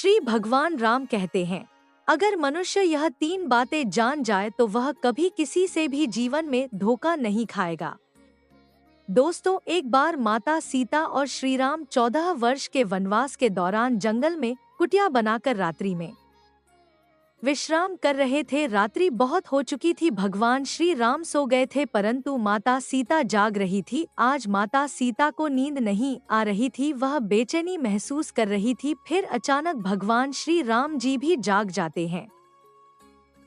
श्री भगवान राम कहते हैं, अगर मनुष्य यह 3 बातें जान जाए तो वह कभी किसी से भी जीवन में धोखा नहीं खाएगा। दोस्तों, एक बार माता सीता और श्री राम 14 वर्ष के वनवास के दौरान जंगल में कुटिया बनाकर रात्रि में विश्राम कर रहे थे। रात्रि बहुत हो चुकी थी। भगवान श्री राम सो गए थे, परंतु माता सीता जाग रही थी। आज माता सीता को नींद नहीं आ रही थी, वह बेचैनी महसूस कर रही थी। फिर अचानक भगवान श्री राम जी भी जाग जाते हैं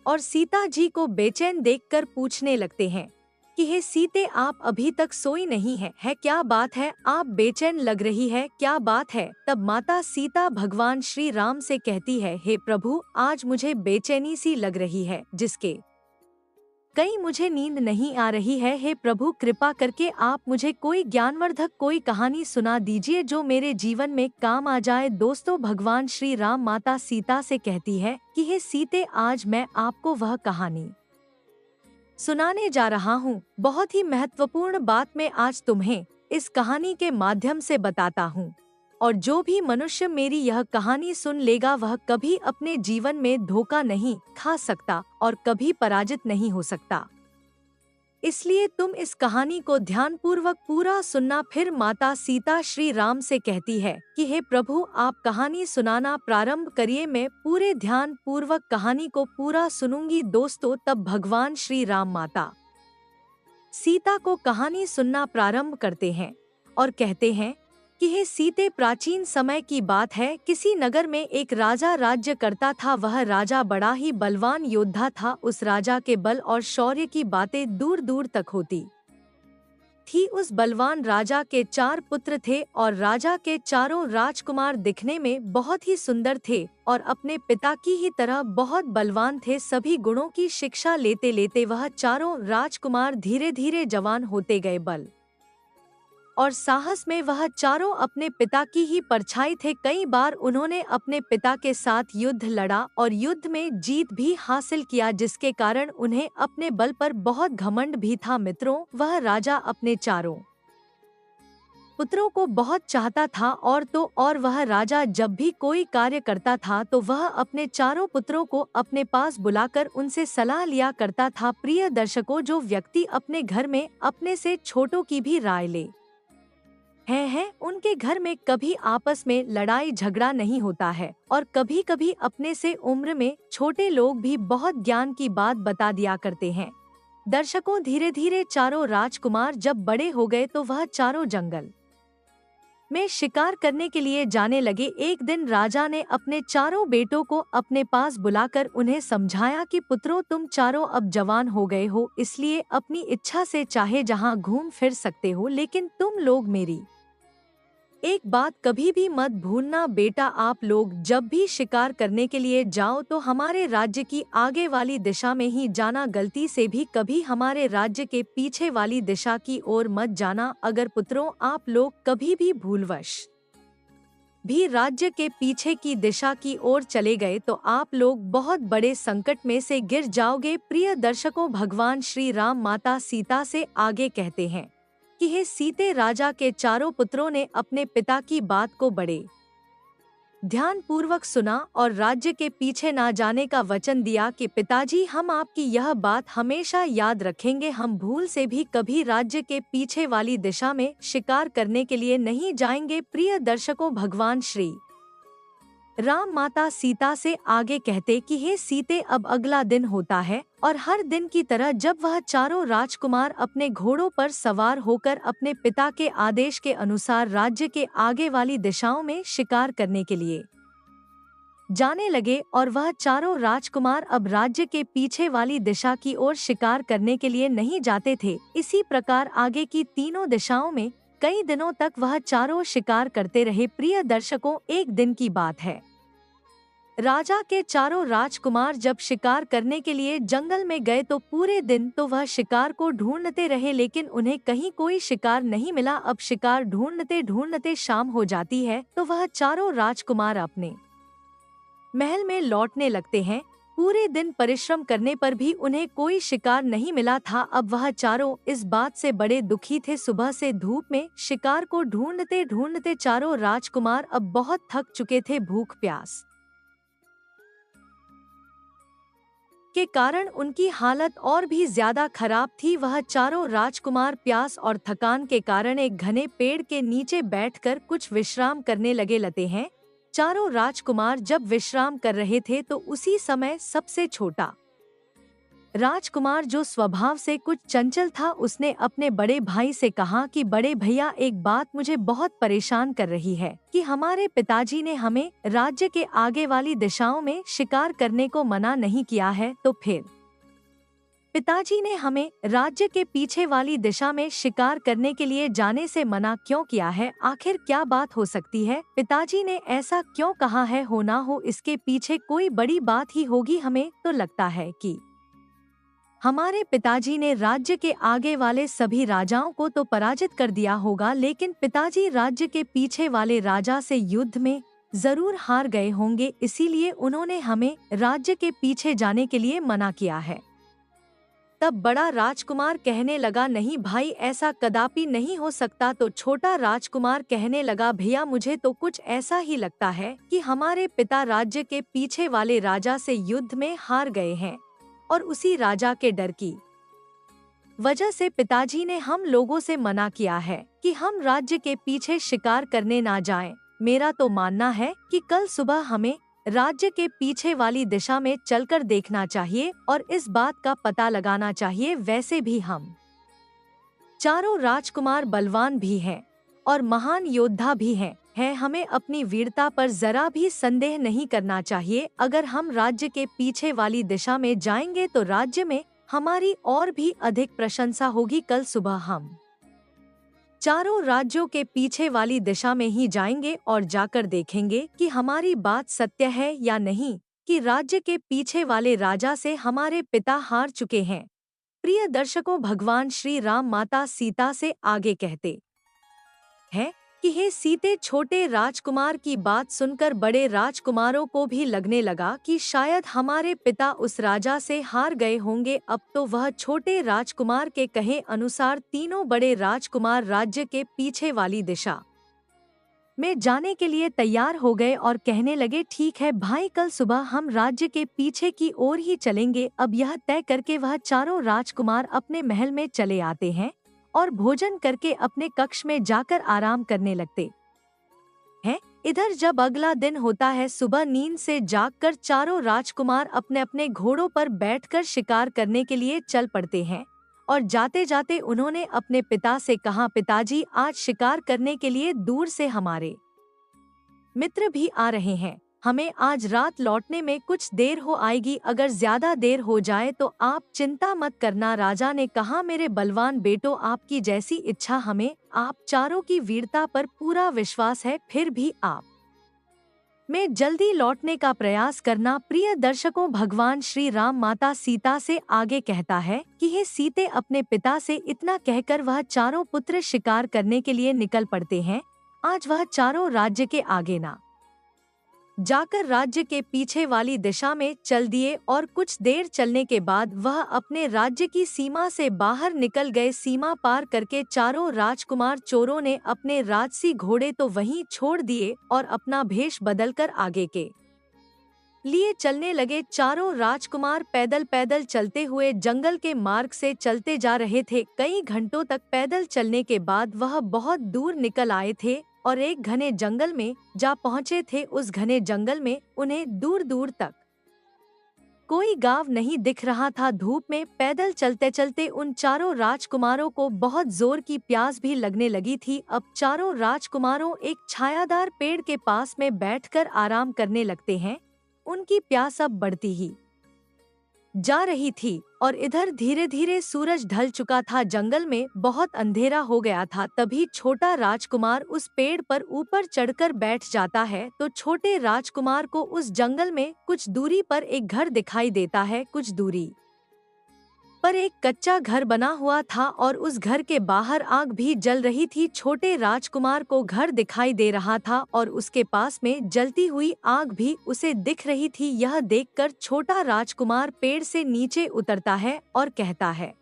और सीता जी को बेचैन देखकर पूछने लगते हैं कि हे सीते, आप अभी तक सोई नहीं है क्या बात है, आप बेचैन लग रही है, क्या बात है। तब माता सीता भगवान श्री राम से कहती है, हे प्रभु, आज मुझे बेचैनी सी लग रही है, जिसके कहीं मुझे नींद नहीं आ रही है। हे प्रभु, कृपा करके आप मुझे कोई ज्ञानवर्धक कोई कहानी सुना दीजिए जो मेरे जीवन में काम आ जाए। दोस्तों, भगवान श्री राम माता सीता से कहती है कि हे सीते, आज मैं आपको वह कहानी सुनाने जा रहा हूँ। बहुत ही महत्वपूर्ण बात मैं आज तुम्हें इस कहानी के माध्यम से बताता हूँ, और जो भी मनुष्य मेरी यह कहानी सुन लेगा वह कभी अपने जीवन में धोखा नहीं खा सकता और कभी पराजित नहीं हो सकता। इसलिए तुम इस कहानी को ध्यानपूर्वक पूरा सुनना। फिर माता सीता श्री राम से कहती है कि हे प्रभु, आप कहानी सुनाना प्रारंभ करिए, मैं पूरे ध्यान पूर्वक कहानी को पूरा सुनूंगी। दोस्तों, तब भगवान श्री राम माता सीता को कहानी सुनना प्रारंभ करते हैं और कहते हैं कि हे सीते, प्राचीन समय की बात है। किसी नगर में एक राजा राज्य करता था। वह राजा बड़ा ही बलवान योद्धा था। उस राजा के बल और शौर्य की बातें दूर दूर तक होती थी। उस बलवान राजा के 4 पुत्र थे और राजा के चारों राजकुमार दिखने में बहुत ही सुंदर थे और अपने पिता की ही तरह बहुत बलवान थे। सभी गुणों की शिक्षा लेते लेते वह चारों राजकुमार धीरे धीरे जवान होते गए। बल और साहस में वह चारों अपने पिता की ही परछाई थे। कई बार उन्होंने अपने पिता के साथ युद्ध लड़ा और युद्ध में जीत भी हासिल किया, जिसके कारण उन्हें अपने बल पर बहुत घमंड भी था। मित्रों, वह राजा अपने चारों पुत्रों को बहुत चाहता था और वह राजा जब भी कोई कार्य करता था तो वह अपने चारों पुत्रों को अपने पास बुलाकर उनसे सलाह लिया करता था। प्रिय दर्शकों, जो व्यक्ति अपने घर में अपने से छोटों की भी राय ले हैं उनके घर में कभी आपस में लड़ाई झगड़ा नहीं होता है और कभी कभी अपने से उम्र में छोटे लोग भी बहुत ज्ञान की बात बता दिया करते हैं। दर्शकों, धीरे धीरे चारों राजकुमार जब बड़े हो गए तो वह चारों जंगल में शिकार करने के लिए जाने लगे। एक दिन राजा ने अपने चारों बेटों को अपने पास बुलाकर उन्हें समझाया कि पुत्रों, तुम चारों अब जवान हो गए हो, इसलिए अपनी इच्छा से चाहे जहां घूम फिर सकते हो, लेकिन तुम लोग मेरी एक बात कभी भी मत भूलना। बेटा, आप लोग जब भी शिकार करने के लिए जाओ तो हमारे राज्य की आगे वाली दिशा में ही जाना। गलती से भी कभी हमारे राज्य के पीछे वाली दिशा की ओर मत जाना। अगर पुत्रों, आप लोग कभी भी भूलवश भी राज्य के पीछे की दिशा की ओर चले गए तो आप लोग बहुत बड़े संकट में से गिर जाओगे। प्रिय दर्शकों, भगवान श्री राम माता सीता से आगे कहते हैं कि हे सीते, राजा के चारों पुत्रों ने अपने पिता की बात को बड़े ध्यान पूर्वक सुना और राज्य के पीछे ना जाने का वचन दिया कि पिताजी, हम आपकी यह बात हमेशा याद रखेंगे। हम भूल से भी कभी राज्य के पीछे वाली दिशा में शिकार करने के लिए नहीं जाएंगे। प्रिय दर्शकों, भगवान श्री राम माता सीता से आगे कहते कि हे सीते, अब अगला दिन होता है और हर दिन की तरह जब वह चारों राजकुमार अपने घोड़ों पर सवार होकर अपने पिता के आदेश के अनुसार राज्य के आगे वाली दिशाओं में शिकार करने के लिए जाने लगे और वह चारों राजकुमार अब राज्य के पीछे वाली दिशा की ओर शिकार करने के लिए नहीं जाते थे। इसी प्रकार आगे की तीनों दिशाओं में कई दिनों तक वह चारों शिकार करते रहे। प्रिय दर्शकों, एक दिन की बात है। राजा के चारों राजकुमार जब शिकार करने के लिए जंगल में गए तो पूरे दिन तो वह शिकार को ढूंढते रहे, लेकिन उन्हें कहीं कोई शिकार नहीं मिला। अब शिकार ढूंढते ढूंढते शाम हो जाती है तो वह चारों राजकुमार अपने महल में लौटने लगते हैं। पूरे दिन परिश्रम करने पर भी उन्हें कोई शिकार नहीं मिला था। अब वह चारों इस बात से बड़े दुखी थे। सुबह से धूप में शिकार को ढूंढते ढूंढते चारों राजकुमार अब बहुत थक चुके थे। भूख प्यास के कारण उनकी हालत और भी ज्यादा खराब थी। वह चारों राजकुमार प्यास और थकान के कारण एक घने पेड़ के नीचे बैठकर कुछ विश्राम करने लगे हैं। चारों राजकुमार जब विश्राम कर रहे थे तो उसी समय सबसे छोटा राजकुमार, जो स्वभाव से कुछ चंचल था, उसने अपने बड़े भाई से कहा कि बड़े भैया, एक बात मुझे बहुत परेशान कर रही है कि हमारे पिताजी ने हमें राज्य के आगे वाली दिशाओं में शिकार करने को मना नहीं किया है, तो फिर पिताजी ने हमें राज्य के पीछे वाली दिशा में शिकार करने के लिए जाने से मना क्यों किया है? आखिर क्या बात हो सकती है? पिताजी ने ऐसा क्यों कहा है? हो ना हो इसके पीछे कोई बड़ी बात ही होगी। हमें तो लगता है कि हमारे पिताजी ने राज्य के आगे वाले सभी राजाओं को तो पराजित कर दिया होगा, लेकिन पिताजी राज्य के पीछे वाले राजा से युद्ध में जरूर हार गए होंगे, इसीलिए उन्होंने हमें राज्य के पीछे जाने के लिए मना किया है। तब बड़ा राजकुमार कहने लगा, नहीं भाई, ऐसा कदापि नहीं हो सकता। तो छोटा राजकुमार कहने लगा, भैया, मुझे तो कुछ ऐसा ही लगता है कि हमारे पिता राज्य के पीछे वाले राजा से युद्ध में हार गए हैं और उसी राजा के डर की वजह से पिताजी ने हम लोगों से मना किया है कि हम राज्य के पीछे शिकार करने ना जाएं। मेरा तो मानना है कि कल सुबह हमें राज्य के पीछे वाली दिशा में चलकर देखना चाहिए और इस बात का पता लगाना चाहिए। वैसे भी हम चारों राजकुमार बलवान भी हैं और महान योद्धा भी हैं। हमें अपनी वीरता पर जरा भी संदेह नहीं करना चाहिए। अगर हम राज्य के पीछे वाली दिशा में जाएंगे तो राज्य में हमारी और भी अधिक प्रशंसा होगी। कल सुबह हम चारों राज्यों के पीछे वाली दिशा में ही जाएंगे और जाकर देखेंगे कि हमारी बात सत्य है या नहीं, कि राज्य के पीछे वाले राजा से हमारे पिता हार चुके हैं। प्रिय दर्शकों, भगवान श्री राम माता सीता से आगे कहते हैं कि हे सीते, छोटे राजकुमार की बात सुनकर बड़े राजकुमारों को भी लगने लगा कि शायद हमारे पिता उस राजा से हार गए होंगे। अब तो वह छोटे राजकुमार के कहे अनुसार तीनों बड़े राजकुमार राज्य के पीछे वाली दिशा में जाने के लिए तैयार हो गए और कहने लगे, ठीक है भाई, कल सुबह हम राज्य के पीछे की ओर ही चलेंगे। अब यह तय करके वह चारों राजकुमार अपने महल में चले आते हैं और भोजन करके अपने कक्ष में जाकर आराम करने लगते हैं। इधर जब अगला दिन होता है, सुबह नींद से जागकर चारों राजकुमार अपने अपने घोड़ों पर बैठकर शिकार करने के लिए चल पड़ते हैं और जाते जाते उन्होंने अपने पिता से कहा, पिताजी, आज शिकार करने के लिए दूर से हमारे मित्र भी आ रहे हैं। हमें आज रात लौटने में कुछ देर हो आएगी। अगर ज्यादा देर हो जाए तो आप चिंता मत करना। राजा ने कहा, मेरे बलवान बेटों, आपकी जैसी इच्छा। हमें आप चारों की वीरता पर पूरा विश्वास है, फिर भी आप में जल्दी लौटने का प्रयास करना। प्रिय दर्शकों, भगवान श्री राम माता सीता से आगे कहता है कि हे सीते, अपने पिता से इतना कहकर वह चारों पुत्र शिकार करने के लिए निकल पड़ते हैं। आज वह चारों राज्य के आगे ना जाकर राज्य के पीछे वाली दिशा में चल दिए और कुछ देर चलने के बाद वह अपने राज्य की सीमा से बाहर निकल गए। सीमा पार करके चारों राजकुमार चोरों ने अपने राजसी घोड़े तो वहीं छोड़ दिए और अपना भेष बदलकर आगे के लिए चलने लगे। चारों राजकुमार पैदल पैदल चलते हुए जंगल के मार्ग से चलते जा रहे थे। कई घंटों तक पैदल चलने के बाद वह बहुत दूर निकल आए थे और एक घने जंगल में जा पहुंचे थे। उस घने जंगल में उन्हें दूर दूर तक कोई गांव नहीं दिख रहा था। धूप में पैदल चलते चलते उन चारों राजकुमारों को बहुत जोर की प्यास भी लगने लगी थी। अब चारों राजकुमारों एक छायादार पेड़ के पास में बैठकर आराम करने लगते हैं। उनकी प्यास अब बढ़ती ही जा रही थी और इधर धीरे धीरे सूरज ढल चुका था। जंगल में बहुत अंधेरा हो गया था। तभी छोटा राजकुमार उस पेड़ पर ऊपर चढ़कर बैठ जाता है तो छोटे राजकुमार को उस जंगल में कुछ दूरी पर एक घर दिखाई देता है। कुछ दूरी पर एक कच्चा घर बना हुआ था और उस घर के बाहर आग भी जल रही थी। छोटे राजकुमार को घर दिखाई दे रहा था और उसके पास में जलती हुई आग भी उसे दिख रही थी। यह देखकर छोटा राजकुमार पेड़ से नीचे उतरता है और कहता है,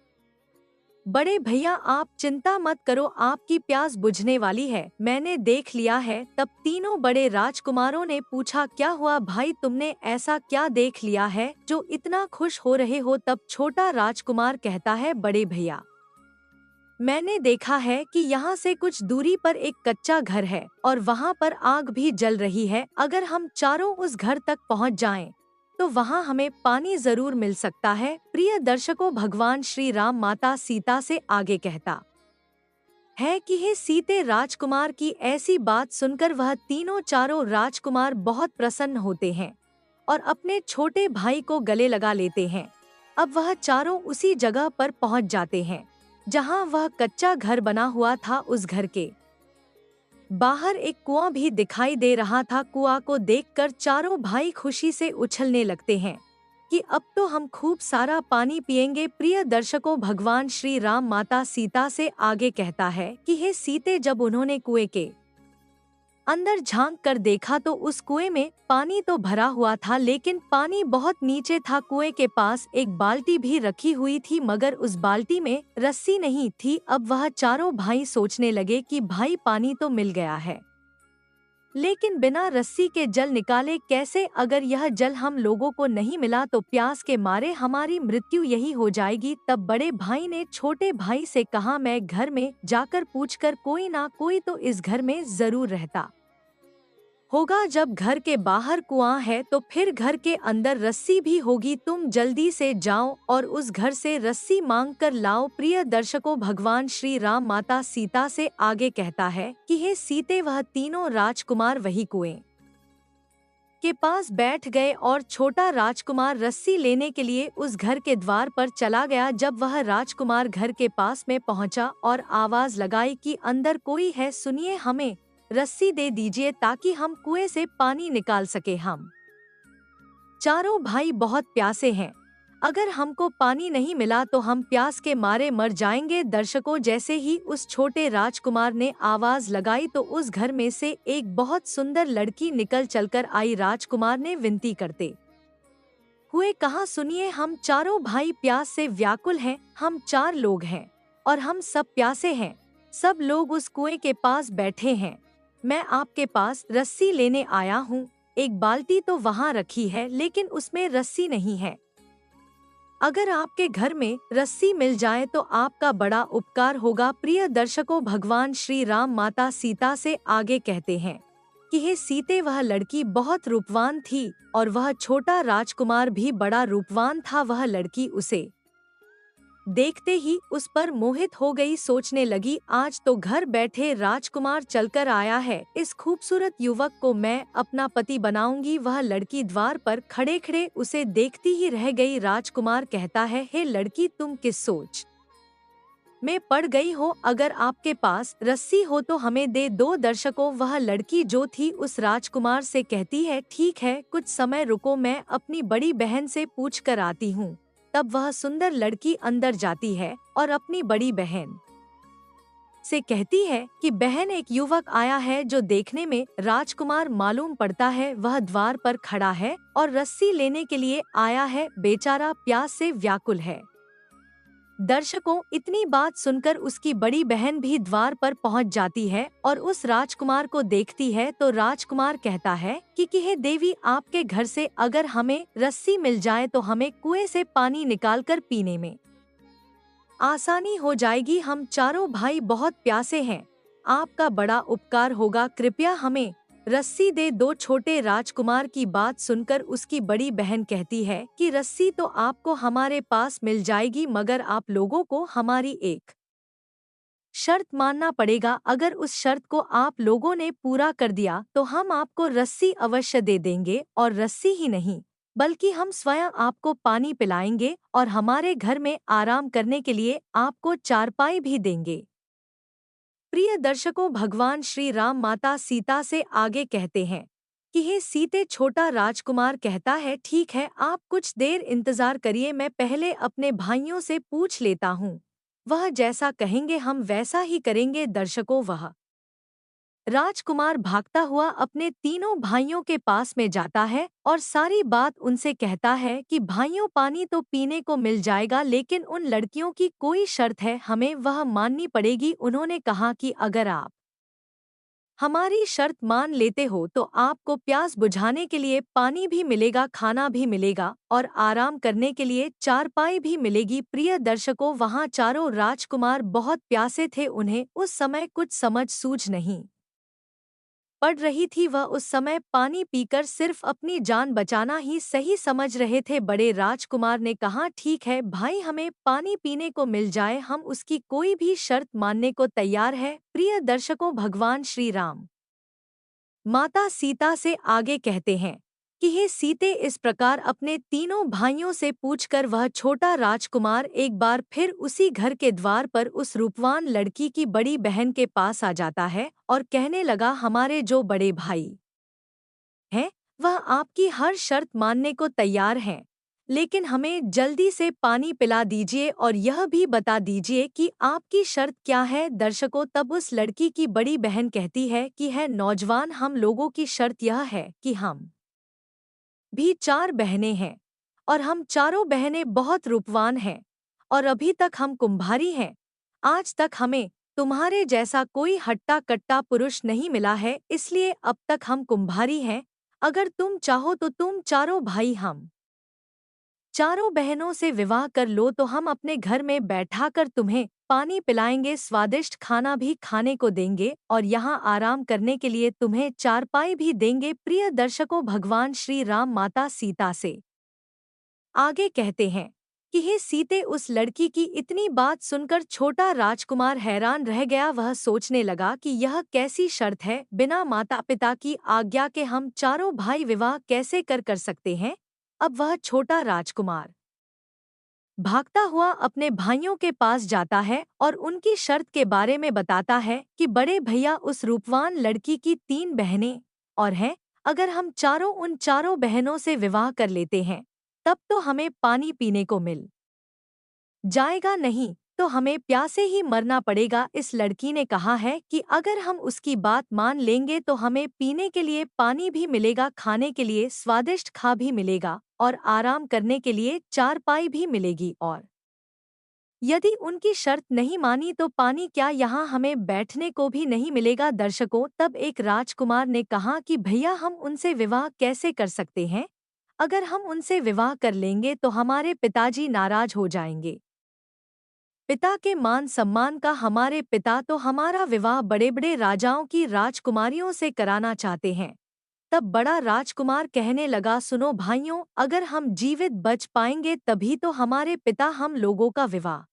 बड़े भैया आप चिंता मत करो, आपकी प्यास बुझने वाली है, मैंने देख लिया है। तब तीनों बड़े राजकुमारों ने पूछा, क्या हुआ भाई, तुमने ऐसा क्या देख लिया है जो इतना खुश हो रहे हो? तब छोटा राजकुमार कहता है, बड़े भैया मैंने देखा है कि यहाँ से कुछ दूरी पर एक कच्चा घर है और वहाँ पर आग भी जल रही है। अगर हम चारों उस घर तक पहुँच जाएं, तो वहाँ हमें पानी जरूर मिल सकता है। प्रिय दर्शकों, भगवान श्री राम माता सीता से आगे कहता है कि हे सीते, राजकुमार की ऐसी बात सुनकर वह तीनों चारों राजकुमार बहुत प्रसन्न होते हैं और अपने छोटे भाई को गले लगा लेते हैं। अब वह चारों उसी जगह पर पहुंच जाते हैं जहां वह कच्चा घर बना हुआ था। उस घर के बाहर एक कुआं भी दिखाई दे रहा था। कुआं को देखकर चारों भाई खुशी से उछलने लगते हैं कि अब तो हम खूब सारा पानी पिएंगे। प्रिय दर्शकों, भगवान श्री राम माता सीता से आगे कहता है कि हे सीते, जब उन्होंने कुएं के अंदर झांक कर देखा तो उस कुएं में पानी तो भरा हुआ था, लेकिन पानी बहुत नीचे था। कुएं के पास एक बाल्टी भी रखी हुई थी, मगर उस बाल्टी में रस्सी नहीं थी। अब वह चारों भाई सोचने लगे कि भाई पानी तो मिल गया है, लेकिन बिना रस्सी के जल निकाले कैसे? अगर यह जल हम लोगों को नहीं मिला तो प्यास के मारे हमारी मृत्यु यही हो जाएगी। तब बड़े भाई ने छोटे भाई से कहा, मैं घर में जाकर पूछकर कोई ना कोई तो इस घर में जरूर रहता होगा। जब घर के बाहर कुआं है तो फिर घर के अंदर रस्सी भी होगी। तुम जल्दी से जाओ और उस घर से रस्सी मांग कर लाओ। प्रिय दर्शकों, भगवान श्री राम माता सीता से आगे कहता है कि हे सीते, वह तीनों राजकुमार वही कुएं के पास बैठ गए और छोटा राजकुमार रस्सी लेने के लिए उस घर के द्वार पर चला गया। जब वह राजकुमार घर के पास में पहुंचा और आवाज लगाई कि अंदर कोई है, सुनिए, हमें रस्सी दे दीजिए ताकि हम कुएं से पानी निकाल सके। हम चारों भाई बहुत प्यासे हैं, अगर हमको पानी नहीं मिला तो हम प्यास के मारे मर जाएंगे। दर्शकों, जैसे ही उस छोटे राजकुमार ने आवाज लगाई तो उस घर में से एक बहुत सुंदर लड़की निकल चलकर आई। राजकुमार ने विनती करते हुए कहा, सुनिए, हम चारों भाई प्यास से व्याकुल हैं। हम 4 लोग हैं और हम सब प्यासे हैं। सब लोग उस कुएं के पास बैठे हैं। मैं आपके पास रस्सी लेने आया हूँ। एक बाल्टी तो वहाँ रखी है, लेकिन उसमें रस्सी नहीं है। अगर आपके घर में रस्सी मिल जाए तो आपका बड़ा उपकार होगा। प्रिय दर्शकों, भगवान श्री राम माता सीता से आगे कहते हैं कि हे सीते, वह लड़की बहुत रूपवान थी और वह छोटा राजकुमार भी बड़ा रूपवान था। वह लड़की उसे देखते ही उस पर मोहित हो गई। सोचने लगी, आज तो घर बैठे राजकुमार चलकर आया है, इस खूबसूरत युवक को मैं अपना पति बनाऊंगी। वह लड़की द्वार पर खड़े खड़े उसे देखती ही रह गई। राजकुमार कहता है, हे लड़की, तुम किस सोच में पड़ गई हो? अगर आपके पास रस्सी हो तो हमें दे दो। दर्शकों, वह लड़की जो थी उस राजकुमार से कहती है, ठीक है, कुछ समय रुको, मैं अपनी बड़ी बहन से पूछ कर आती हूँ। तब वह सुंदर लड़की अंदर जाती है और अपनी बड़ी बहन से कहती है कि बहन, एक युवक आया है जो देखने में राजकुमार मालूम पड़ता है। वह द्वार पर खड़ा है और रस्सी लेने के लिए आया है। बेचारा प्यास से व्याकुल है। दर्शकों, इतनी बात सुनकर उसकी बड़ी बहन भी द्वार पर पहुंच जाती है और उस राजकुमार को देखती है तो राजकुमार कहता है कि हे देवी, आपके घर से अगर हमें रस्सी मिल जाए तो हमें कुएं से पानी निकालकर पीने में आसानी हो जाएगी। हम चारों भाई बहुत प्यासे हैं, आपका बड़ा उपकार होगा, कृपया हमें रस्सी दे दो। छोटे राजकुमार की बात सुनकर उसकी बड़ी बहन कहती है कि रस्सी तो आपको हमारे पास मिल जाएगी, मगर आप लोगों को हमारी एक शर्त मानना पड़ेगा। अगर उस शर्त को आप लोगों ने पूरा कर दिया तो हम आपको रस्सी अवश्य दे देंगे, और रस्सी ही नहीं बल्कि हम स्वयं आपको पानी पिलाएंगे और हमारे घर में आराम करने के लिए आपको चारपाई भी देंगे। प्रिय दर्शकों, भगवान श्री राम माता सीता से आगे कहते हैं कि हे सीते, छोटा राजकुमार कहता है, ठीक है, आप कुछ देर इंतजार करिए, मैं पहले अपने भाइयों से पूछ लेता हूँ। वह जैसा कहेंगे हम वैसा ही करेंगे। दर्शकों, वह राजकुमार भागता हुआ अपने तीनों भाइयों के पास में जाता है और सारी बात उनसे कहता है कि भाइयों, पानी तो पीने को मिल जाएगा, लेकिन उन लड़कियों की कोई शर्त है, हमें वह माननी पड़ेगी। उन्होंने कहा कि अगर आप हमारी शर्त मान लेते हो तो आपको प्यास बुझाने के लिए पानी भी मिलेगा, खाना भी मिलेगा और आराम करने के लिए चारपाई भी मिलेगी। प्रिय दर्शकों, वहाँ चारों राजकुमार बहुत प्यासे थे। उन्हें उस समय कुछ समझ सूझ नहीं पड़ रही थी। वह उस समय पानी पीकर सिर्फ अपनी जान बचाना ही सही समझ रहे थे। बड़े राजकुमार ने कहा, ठीक है भाई, हमें पानी पीने को मिल जाए, हम उसकी कोई भी शर्त मानने को तैयार है। प्रिय दर्शकों, भगवान श्री राम माता सीता से आगे कहते हैं कि हे सीते, इस प्रकार अपने तीनों भाइयों से पूछकर वह छोटा राजकुमार एक बार फिर उसी घर के द्वार पर उस रूपवान लड़की की बड़ी बहन के पास आ जाता है और कहने लगा, हमारे जो बड़े भाई हैं वह आपकी हर शर्त मानने को तैयार हैं, लेकिन हमें जल्दी से पानी पिला दीजिए और यह भी बता दीजिए कि आपकी शर्त क्या है। दर्शकों, तब उस लड़की की बड़ी बहन कहती है कि है नौजवान, हम लोगों की शर्त यह है कि हम भी चार बहनें हैं और हम चारों बहनें बहुत रूपवान हैं और अभी तक हम कुंभारी हैं। आज तक हमें तुम्हारे जैसा कोई हट्टा कट्टा पुरुष नहीं मिला है, इसलिए अब तक हम कुंभारी हैं। अगर तुम चाहो तो तुम चारों भाई हम चारों बहनों से विवाह कर लो, तो हम अपने घर में बैठाकर तुम्हें पानी पिलाएंगे, स्वादिष्ट खाना भी खाने को देंगे और यहाँ आराम करने के लिए तुम्हें चारपाई भी देंगे। प्रिय दर्शकों, भगवान श्री राम माता सीता से आगे कहते हैं कि हे सीते, उस लड़की की इतनी बात सुनकर छोटा राजकुमार हैरान रह गया। वह सोचने लगा कि यह कैसी शर्त है, बिना माता पिता की आज्ञा के हम चारों भाई विवाह कैसे कर सकते हैं। अब वह छोटा राजकुमार भागता हुआ अपने भाइयों के पास जाता है और उनकी शर्त के बारे में बताता है कि बड़े भैया, उस रूपवान लड़की की तीन बहनें और हैं, अगर हम चारों उन चारों बहनों से विवाह कर लेते हैं तब तो हमें पानी पीने को मिल जाएगा, नहीं तो हमें प्यासे ही मरना पड़ेगा। इस लड़की ने कहा है कि अगर हम उसकी बात मान लेंगे तो हमें पीने के लिए पानी भी मिलेगा, खाने के लिए स्वादिष्ट खा भी मिलेगा और आराम करने के लिए चारपाई भी मिलेगी, और यदि उनकी शर्त नहीं मानी तो पानी क्या, यहाँ हमें बैठने को भी नहीं मिलेगा। दर्शकों, तब एक राजकुमार ने कहा कि भैया, हम उनसे विवाह कैसे कर सकते हैं? अगर हम उनसे विवाह कर लेंगे तो हमारे पिताजी नाराज हो जाएंगे। पिता के मान सम्मान का, हमारे पिता तो हमारा विवाह बड़े बड़े राजाओं की राजकुमारियों से कराना चाहते हैं। तब बड़ा राजकुमार कहने लगा, सुनो भाइयों, अगर हम जीवित बच पाएंगे तभी तो हमारे पिता हम लोगों का विवाह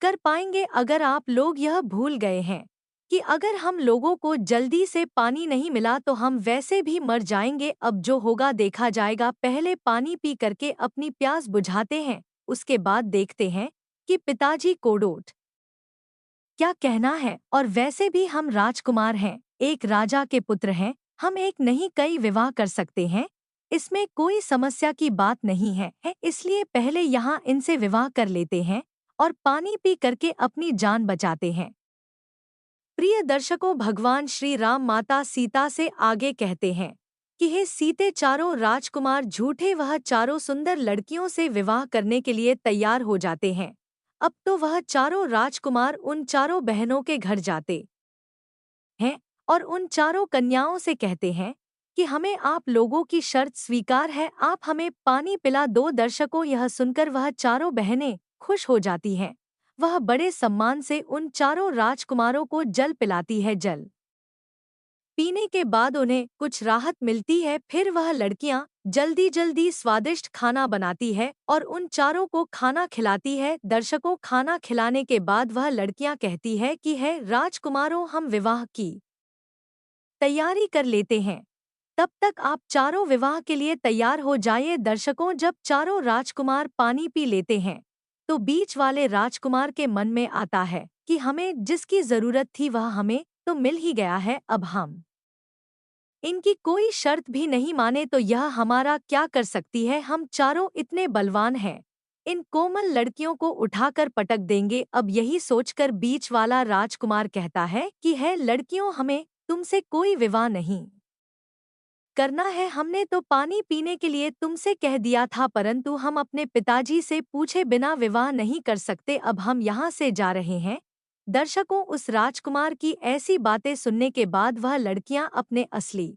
कर पाएंगे। अगर आप लोग यह भूल गए हैं कि अगर हम लोगों को जल्दी से पानी नहीं मिला तो हम वैसे भी मर जाएंगे। अब जो होगा देखा जाएगा, पहले पानी पी करके अपनी प्यास बुझाते हैं, उसके बाद देखते हैं कि पिताजी कोडोट क्या कहना है। और वैसे भी हम राजकुमार हैं, एक राजा के पुत्र हैं, हम एक नहीं कई विवाह कर सकते हैं, इसमें कोई समस्या की बात नहीं है इसलिए पहले यहाँ इनसे विवाह कर लेते हैं और पानी पी करके अपनी जान बचाते हैं। प्रिय दर्शकों, भगवान श्री राम माता सीता से आगे कहते हैं कि हे सीते, चारों राजकुमार झूठे वह चारों सुंदर लड़कियों से विवाह करने के लिए तैयार हो जाते हैं। अब तो वह चारों राजकुमार उन चारों बहनों के घर जाते हैं और उन चारों कन्याओं से कहते हैं कि हमें आप लोगों की शर्त स्वीकार है, आप हमें पानी पिला दो। दर्शकों, यह सुनकर वह चारों बहनें खुश हो जाती हैं। वह बड़े सम्मान से उन चारों राजकुमारों को जल पिलाती है। जल पीने के बाद उन्हें कुछ राहत मिलती है। फिर वह लड़कियां जल्दी जल्दी स्वादिष्ट खाना बनाती है और उन चारों को खाना खिलाती है। दर्शकों, खाना खिलाने के बाद वह लड़कियां कहती है कि है राजकुमारों, हम विवाह की तैयारी कर लेते हैं, तब तक आप चारों विवाह के लिए तैयार हो जाइए। दर्शकों, जब चारों राजकुमार पानी पी लेते हैं तो बीच वाले राजकुमार के मन में आता है कि हमें जिसकी जरूरत थी वह हमें तो मिल ही गया है, अब हम इनकी कोई शर्त भी नहीं माने तो यह हमारा क्या कर सकती है, हम चारों इतने बलवान हैं, इन कोमल लड़कियों को उठाकर पटक देंगे। अब यही सोचकर बीच वाला राजकुमार कहता है कि है लड़कियों, हमें तुमसे कोई विवाह नहीं करना है। हमने तो पानी पीने के लिए तुमसे कह दिया था, परंतु हम अपने पिताजी से पूछे बिना विवाह नहीं कर सकते। अब हम यहाँ से जा रहे हैं। दर्शकों, उस राजकुमार की ऐसी बातें सुनने के बाद वह लड़कियां अपने असली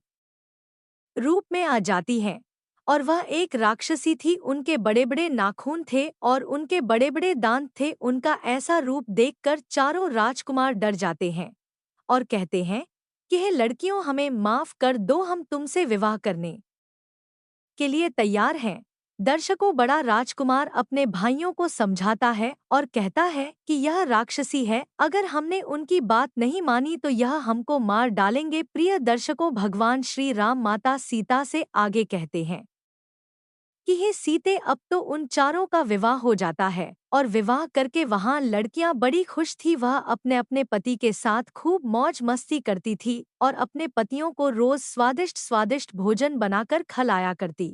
रूप में आ जाती हैं और वह एक राक्षसी थी। उनके बड़े बड़े नाखून थे और उनके बड़े बड़े दांत थे। उनका ऐसा रूप देखकर चारों राजकुमार डर जाते हैं और कहते हैं कि हे लड़कियों, हमें माफ कर दो, हम तुमसे विवाह करने के लिए तैयार हैं। दर्शकों, बड़ा राजकुमार अपने भाइयों को समझाता है और कहता है कि यह राक्षसी है, अगर हमने उनकी बात नहीं मानी तो यह हमको मार डालेंगे। प्रिय दर्शकों, भगवान श्री राम माता सीता से आगे कहते हैं कि हे सीते, अब तो उन चारों का विवाह हो जाता है और विवाह करके वहाँ लड़कियां बड़ी खुश थी। वह अपने अपने पति के साथ खूब मौज मस्ती करती थी और अपने पतियों को रोज स्वादिष्ट स्वादिष्ट भोजन बनाकर खिलाया करती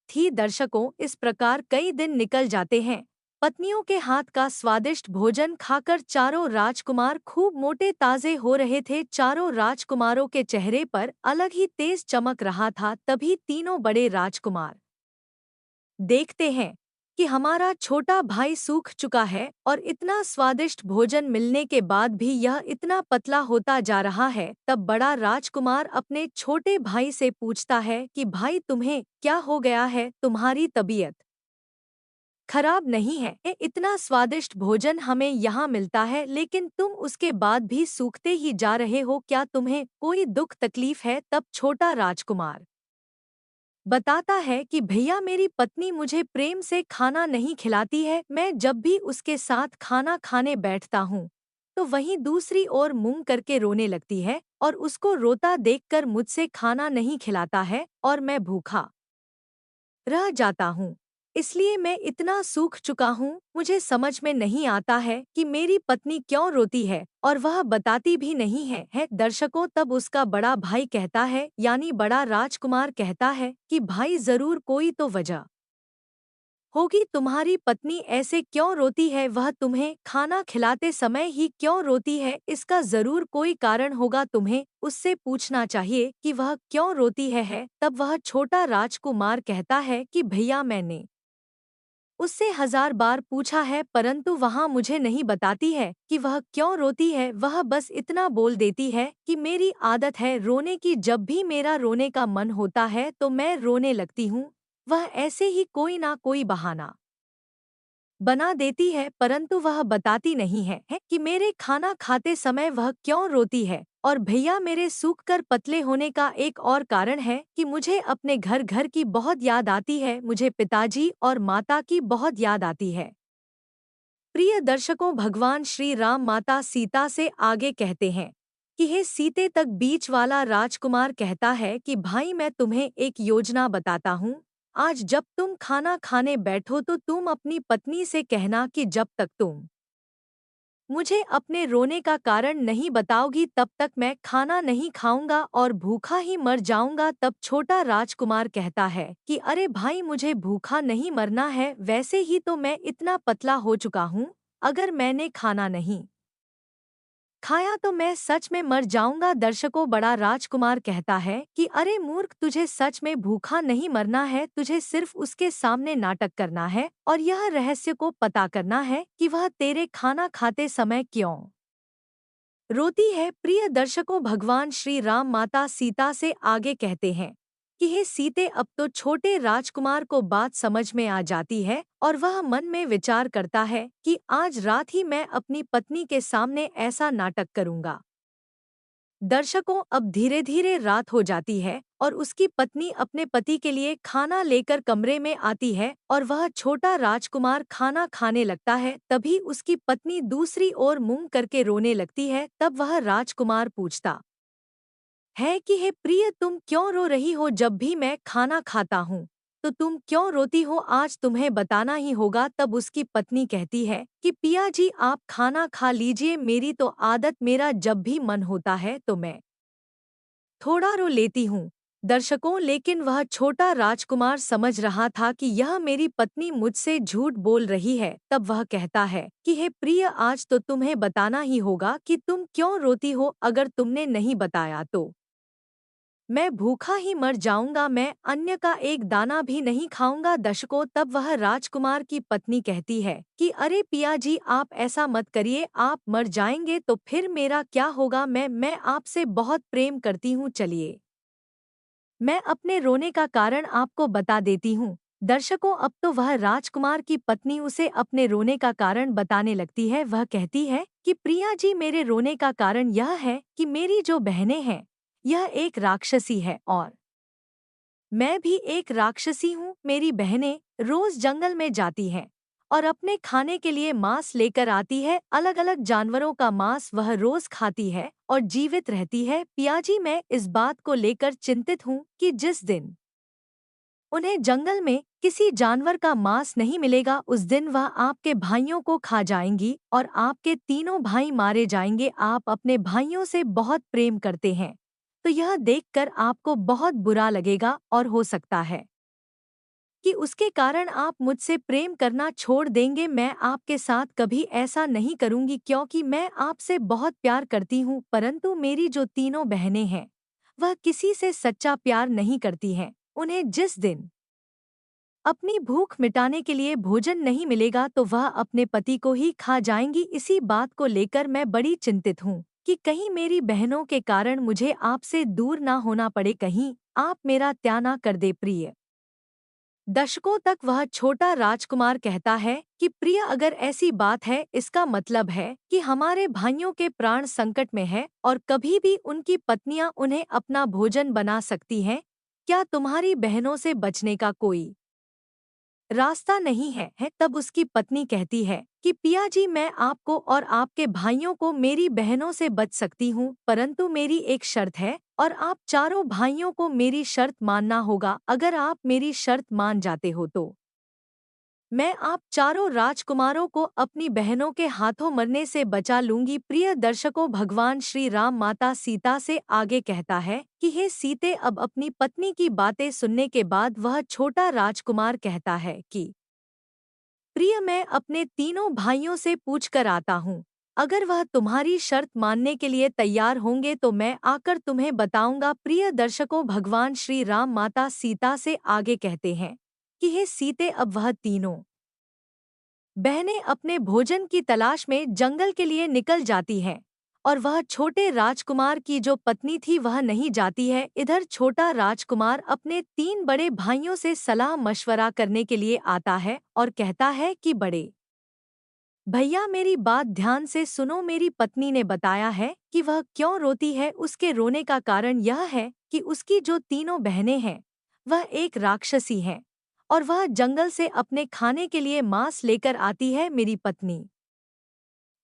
थी। दर्शकों, इस प्रकार कई दिन निकल जाते हैं। पत्नियों के हाथ का स्वादिष्ट भोजन खाकर चारों राजकुमार खूब मोटे ताजे हो रहे थे। चारों राजकुमारों के चेहरे पर अलग ही तेज चमक रहा था। तभी तीनों बड़े राजकुमार देखते हैं कि हमारा छोटा भाई सूख चुका है और इतना स्वादिष्ट भोजन मिलने के बाद भी यह इतना पतला होता जा रहा है। तब बड़ा राजकुमार अपने छोटे भाई से पूछता है कि भाई, तुम्हें क्या हो गया है? तुम्हारी तबीयत खराब नहीं है? इतना स्वादिष्ट भोजन हमें यहाँ मिलता है लेकिन तुम उसके बाद भी सूखते ही जा रहे हो, क्या तुम्हें कोई दुख तकलीफ है? तब छोटा राजकुमार बताता है कि भैया, मेरी पत्नी मुझे प्रेम से खाना नहीं खिलाती है। मैं जब भी उसके साथ खाना खाने बैठता हूँ तो वहीं दूसरी ओर मुंह करके रोने लगती है और उसको रोता देखकर मुझसे खाना नहीं खिलाता है और मैं भूखा रह जाता हूँ। इसलिए मैं इतना सूख चुका हूँ। मुझे समझ में नहीं आता है कि मेरी पत्नी क्यों रोती है और वह बताती भी नहीं है। दर्शकों, तब उसका बड़ा भाई कहता है, यानी बड़ा राजकुमार कहता है कि भाई, जरूर कोई तो वजह होगी। तुम्हारी पत्नी ऐसे क्यों रोती है? वह तुम्हें खाना खिलाते समय ही क्यों रोती है? इसका जरूर कोई कारण होगा। तुम्हें उससे पूछना चाहिए कि वह क्यों रोती है। तब वह छोटा राजकुमार कहता है कि भैया, मैंने उससे 1000 बार पूछा है परंतु वहाँ मुझे नहीं बताती है कि वह क्यों रोती है। वह बस इतना बोल देती है कि मेरी आदत है रोने की, जब भी मेरा रोने का मन होता है तो मैं रोने लगती हूँ। वह ऐसे ही कोई ना कोई बहाना बना देती है, परंतु वह बताती नहीं है कि मेरे खाना खाते समय वह क्यों रोती है। और भैया, मेरे सूखकर पतले होने का एक और कारण है कि मुझे अपने घर घर की बहुत याद आती है। मुझे पिताजी और माता की बहुत याद आती है। प्रिय दर्शकों, भगवान श्री राम माता सीता से आगे कहते हैं कि हे सीते, तक बीच वाला राजकुमार कहता है कि भाई, मैं तुम्हें एक योजना बताता हूँ। आज जब तुम खाना खाने बैठो तो तुम अपनी पत्नी से कहना कि जब तक तुम मुझे अपने रोने का कारण नहीं बताओगी तब तक मैं खाना नहीं खाऊंगा और भूखा ही मर जाऊंगा। तब छोटा राजकुमार कहता है कि अरे भाई, मुझे भूखा नहीं मरना है, वैसे ही तो मैं इतना पतला हो चुका हूँ। अगर मैंने खाना नहीं खाया तो मैं सच में मर जाऊंगा। दर्शकों, बड़ा राजकुमार कहता है कि अरे मूर्ख, तुझे सच में भूखा नहीं मरना है, तुझे सिर्फ उसके सामने नाटक करना है और यह रहस्य को पता करना है कि वह तेरे खाना खाते समय क्यों रोती है। प्रिय दर्शकों, भगवान श्री राम माता सीता से आगे कहते हैं कि हे सीते, अब तो छोटे राजकुमार को बात समझ में आ जाती है और वह मन में विचार करता है कि आज रात ही मैं अपनी पत्नी के सामने ऐसा नाटक करूंगा। दर्शकों, अब धीरे धीरे रात हो जाती है और उसकी पत्नी अपने पति के लिए खाना लेकर कमरे में आती है और वह छोटा राजकुमार खाना खाने लगता है। तभी उसकी पत्नी दूसरी ओर मुंह करके रोने लगती है। तब वह राजकुमार पूछता है कि हे प्रिय, तुम क्यों रो रही हो? जब भी मैं खाना खाता हूँ तो तुम क्यों रोती हो? आज तुम्हें बताना ही होगा। तब उसकी पत्नी कहती है कि पिया जी, आप खाना खा लीजिए, मेरी तो आदत, मेरा जब भी मन होता है तो मैं थोड़ा रो लेती हूँ। दर्शकों, लेकिन वह छोटा राजकुमार समझ रहा था कि यह मेरी पत्नी मुझसे झूठ बोल रही है। तब वह कहता है कि हे प्रिय, आज तो तुम्हें बताना ही होगा कि तुम क्यों रोती हो। अगर तुमने नहीं बताया तो मैं भूखा ही मर जाऊंगा, मैं अन्य का एक दाना भी नहीं खाऊंगा। दशकों, तब वह राजकुमार की पत्नी कहती है कि अरे पिया जी, आप ऐसा मत करिए, आप मर जाएंगे तो फिर मेरा क्या होगा। मैं आपसे बहुत प्रेम करती हूँ, चलिए मैं अपने रोने का कारण आपको बता देती हूँ। दर्शकों, अब तो वह राजकुमार की पत्नी उसे अपने रोने का कारण बताने लगती है। वह कहती है कि प्रिया जी, मेरे रोने का कारण यह है कि मेरी जो बहनें हैं, यह एक राक्षसी है और मैं भी एक राक्षसी हूँ। मेरी बहनें रोज जंगल में जाती हैं और अपने खाने के लिए मांस लेकर आती है। अलग अलग जानवरों का मांस वह रोज खाती है और जीवित रहती है। पियाजी, मैं इस बात को लेकर चिंतित हूँ कि जिस दिन उन्हें जंगल में किसी जानवर का मांस नहीं मिलेगा, उस दिन वह आपके भाइयों को खा जाएंगी और आपके तीनों भाई मारे जाएंगे। आप अपने भाइयों से बहुत प्रेम करते हैं, तो यह देखकर आपको बहुत बुरा लगेगा और हो सकता है कि उसके कारण आप मुझसे प्रेम करना छोड़ देंगे। मैं आपके साथ कभी ऐसा नहीं करूंगी, क्योंकि मैं आपसे बहुत प्यार करती हूँ। परंतु मेरी जो तीनों बहनें हैं, वह किसी से सच्चा प्यार नहीं करती हैं। उन्हें जिस दिन अपनी भूख मिटाने के लिए भोजन नहीं मिलेगा, तो वह अपने पति को ही खा जाएंगी। इसी बात को लेकर मैं बड़ी चिंतित हूँ कि कहीं मेरी बहनों के कारण मुझे आपसे दूर ना होना पड़े, कहीं आप मेरा त्याग ना कर दे प्रिय। दशकों तक वह छोटा राजकुमार कहता है कि प्रिय, अगर ऐसी बात है, इसका मतलब है कि हमारे भाइयों के प्राण संकट में है और कभी भी उनकी पत्नियां उन्हें अपना भोजन बना सकती हैं। क्या तुम्हारी बहनों से बचने का कोई रास्ता नहीं है? तब उसकी पत्नी कहती है कि पिया जी, मैं आपको और आपके भाइयों को मेरी बहनों से बच सकती हूँ, परंतु मेरी एक शर्त है और आप चारों भाइयों को मेरी शर्त मानना होगा। अगर आप मेरी शर्त मान जाते हो तो मैं आप चारों राजकुमारों को अपनी बहनों के हाथों मरने से बचा लूंगी। प्रिय दर्शकों, भगवान श्री राम माता सीता से आगे कहता है कि हे सीते, अब अपनी पत्नी की बातें सुनने के बाद वह छोटा राजकुमार कहता है कि प्रिय, मैं अपने तीनों भाइयों से पूछ कर आता हूँ। अगर वह तुम्हारी शर्त मानने के लिए तैयार होंगे तो मैं आकर तुम्हें बताऊंगा। प्रिय दर्शकों, भगवान श्री राम माता सीता से आगे कहते हैं कि हे सीते, अब वह तीनों बहनें अपने भोजन की तलाश में जंगल के लिए निकल जाती हैं और वह छोटे राजकुमार की जो पत्नी थी वह नहीं जाती है। इधर छोटा राजकुमार अपने तीन बड़े भाइयों से सलाह मशवरा करने के लिए आता है और कहता है कि बड़े भैया, मेरी बात ध्यान से सुनो। मेरी पत्नी ने बताया है कि वह क्यों रोती है। उसके रोने का कारण यह है कि उसकी जो तीनों बहनें हैं, वह एक राक्षसी हैं और वह जंगल से अपने खाने के लिए मांस लेकर आती है। मेरी पत्नी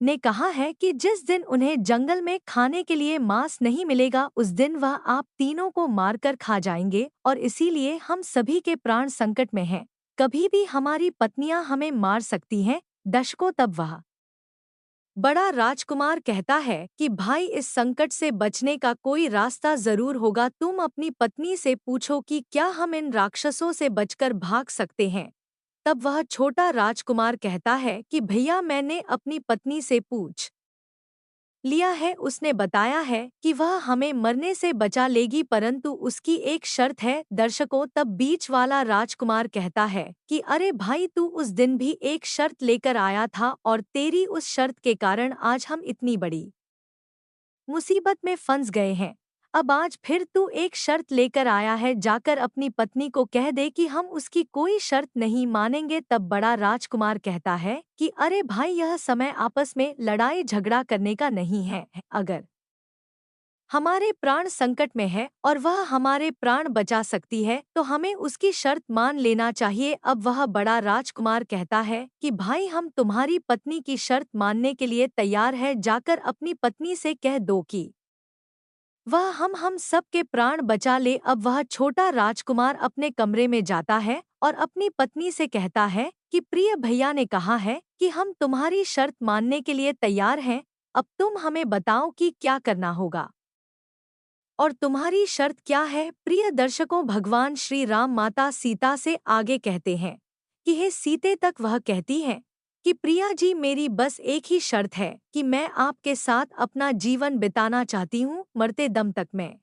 ने कहा है कि जिस दिन उन्हें जंगल में खाने के लिए मांस नहीं मिलेगा, उस दिन वह आप तीनों को मारकर खा जाएंगे और इसीलिए हम सभी के प्राण संकट में हैं। कभी भी हमारी पत्नियां हमें मार सकती हैं। दशकों, तब वह बड़ा राजकुमार कहता है कि भाई, इस संकट से बचने का कोई रास्ता जरूर होगा। तुम अपनी पत्नी से पूछो कि क्या हम इन राक्षसों से बचकर भाग सकते हैं। तब वह छोटा राजकुमार कहता है कि भैया, मैंने अपनी पत्नी से पूछ लिया है। उसने बताया है कि वह हमें मरने से बचा लेगी, परंतु उसकी एक शर्त है। दर्शकों, तब बीच वाला राजकुमार कहता है कि अरे भाई, तू उस दिन भी एक शर्त लेकर आया था और तेरी उस शर्त के कारण आज हम इतनी बड़ी मुसीबत में फंस गए हैं। अब आज फिर तू एक शर्त लेकर आया है, जाकर अपनी पत्नी को कह दे कि हम उसकी कोई शर्त नहीं मानेंगे। तब बड़ा राजकुमार कहता है कि अरे भाई, यह समय आपस में लड़ाई झगड़ा करने का नहीं है। अगर हमारे प्राण संकट में है और वह हमारे प्राण बचा सकती है तो हमें उसकी शर्त मान लेना चाहिए। अब वह बड़ा राजकुमार कहता है कि भाई, हम तुम्हारी पत्नी की शर्त मानने के लिए तैयार है। जाकर अपनी पत्नी से कह दो कि वह हम सब के प्राण बचा ले। अब वह छोटा राजकुमार अपने कमरे में जाता है और अपनी पत्नी से कहता है कि प्रिय भैया ने कहा है कि हम तुम्हारी शर्त मानने के लिए तैयार हैं। अब तुम हमें बताओ कि क्या करना होगा। और तुम्हारी शर्त क्या है? प्रिय दर्शकों, भगवान श्री राम माता सीता से आगे कहते हैं कि हे सीते, तक वह कहती हैं कि प्रिया जी, मेरी बस एक ही शर्त है कि मैं आपके साथ अपना जीवन बिताना चाहती हूँ, मरते दम तक मैं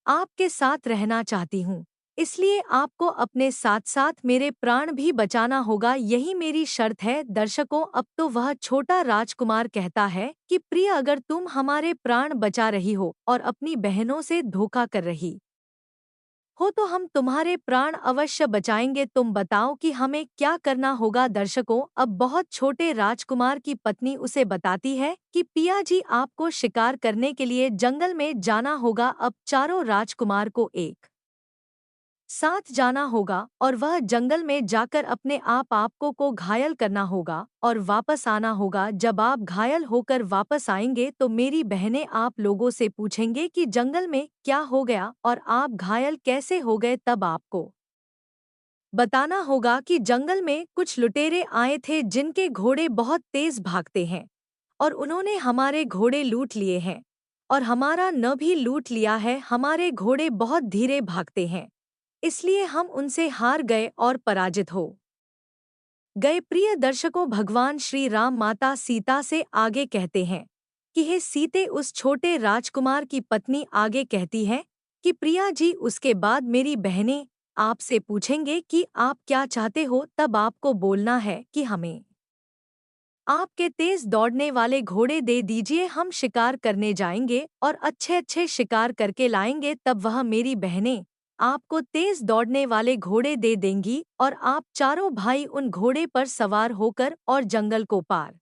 आपके साथ रहना चाहती हूँ। इसलिए आपको अपने साथ साथ मेरे प्राण भी बचाना होगा, यही मेरी शर्त है। दर्शकों, अब तो वह छोटा राजकुमार कहता है कि प्रिय, अगर तुम हमारे प्राण बचा रही हो और अपनी बहनों से धोखा कर रही हो तो हम तुम्हारे प्राण अवश्य बचाएंगे। तुम बताओ कि हमें क्या करना होगा? दर्शकों, अब बहुत छोटे राजकुमार की पत्नी उसे बताती है कि पिया जी, आपको शिकार करने के लिए जंगल में जाना होगा। अब चारों राजकुमार को एक साथ जाना होगा और वह जंगल में जाकर अपने आपको को घायल करना होगा और वापस आना होगा। जब आप घायल होकर वापस आएंगे तो मेरी बहनें आप लोगों से पूछेंगे कि जंगल में क्या हो गया और आप घायल कैसे हो गए। तब आपको बताना होगा कि जंगल में कुछ लुटेरे आए थे जिनके घोड़े बहुत तेज भागते हैं और उन्होंने हमारे घोड़े लूट लिए हैं और हमारा न भी लूट लिया है, हमारे घोड़े बहुत धीरे भागते हैं, इसलिए हम उनसे हार गए और पराजित हो गए। प्रिय दर्शकों, भगवान श्री राम माता सीता से आगे कहते हैं कि हे सीते, उस छोटे राजकुमार की पत्नी आगे कहती है कि प्रिया जी, उसके बाद मेरी बहनें आपसे पूछेंगे कि आप क्या चाहते हो। तब आपको बोलना है कि हमें आपके तेज दौड़ने वाले घोड़े दे दीजिए, हम शिकार करने जाएंगे और अच्छे अच्छे शिकार करके लाएंगे। तब वह मेरी बहनें आपको तेज दौड़ने वाले घोड़े दे देंगी और आप चारों भाई उन घोड़े पर सवार होकर और जंगल को पार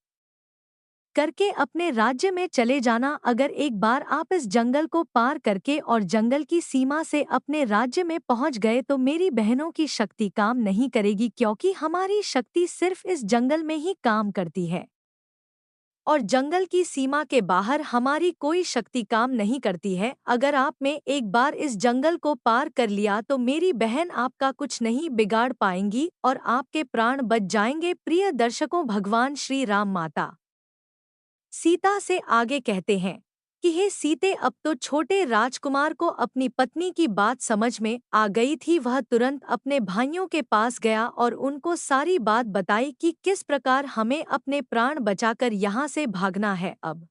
करके अपने राज्य में चले जाना। अगर एक बार आप इस जंगल को पार करके और जंगल की सीमा से अपने राज्य में पहुंच गए तो मेरी बहनों की शक्ति काम नहीं करेगी, क्योंकि हमारी शक्ति सिर्फ इस जंगल में ही काम करती है और जंगल की सीमा के बाहर हमारी कोई शक्ति काम नहीं करती है। अगर आप में एक बार इस जंगल को पार कर लिया तो मेरी बहन आपका कुछ नहीं बिगाड़ पाएंगी और आपके प्राण बच जाएंगे। प्रिय दर्शकों, भगवान श्री राम माता सीता से आगे कहते हैं कि हे सीते, अब तो छोटे राजकुमार को अपनी पत्नी की बात समझ में आ गई थी। वह तुरंत अपने भाइयों के पास गया और उनको सारी बात बताई कि किस प्रकार हमें अपने प्राण बचाकर यहाँ से भागना है। अब